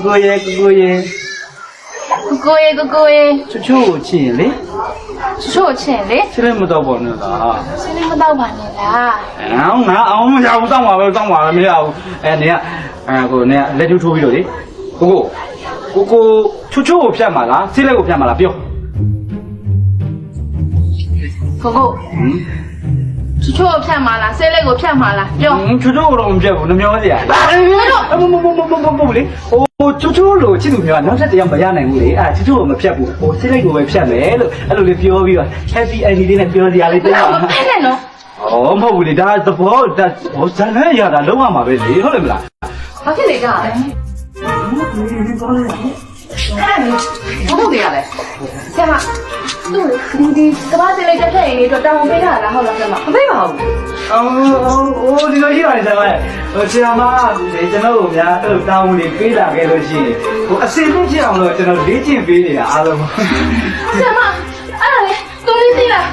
ကိုရဲ့ချိုချိုချင်းလေ ချို့ချင်းလေ ချစ်လည်းမတော့ပါနဲ့လား စင်းမတော့ပါနဲ့လား ငါအောင်မရဘူးတောင်းပါပဲတောင်းပါပဲမရဘူးနေကကိုနေကလက်ထိုးပြီးတော့လေကိုချိုချိုကိုဖြတ်မှာလားဆေးလက်ကိုဖြတ်မှာလားပြော ကိုချို့ဖြတ်မှာလားဆဲလေးကိုဖြတ်မှာလားပြော ချိုချိုကိုတော့မဖြတ်ဘူးနှမျောစရာမလေချိုချိုလို့ချစ်သူမျိုးကနောက်ထပ်တရားမရနိုင်ဘူးလေချိုချိုကိုမဖြတ်ဘူးဆေးလက်ကိုပဲဖြတ်မယ်လို့အဲ့လိုလေးပြောပြီးတော့ happy ending လေးနဲ့ပြောစရာလေးတင်ပါ မဖက်နဲ့နော် 哦，မဟုတ်ဘူးလေဒါသဘောဒါဟိုဇန်နဲ့ရတာလုံးဝမှာပဲလေဟုတ်တယ်မလား ဘာဖြစ်နေကြလဲဘာလို့နေရလဲဆရာမသူဒီကဘာစလေးတက်ခဲ့ရင်တော့တောင်းပေးတာလားဟုတ်လားဆရာမမပေးပါဘူး အော်ဒီလိုရှိပါတယ်ဆရာမဟိုဆရာမလေကျွန်တော်တို့များအဲ့လိုတောင်းဝင်ပေးလာခဲ့လို့ရှိရင်ဟိုအစင်ပြဖြစ်အောင်လို့ကျွန်တော်လေ့ကျင့်ပေးနေတာအားလုံး ဆရာမအဲ့ဒါလေသူလေးသိလား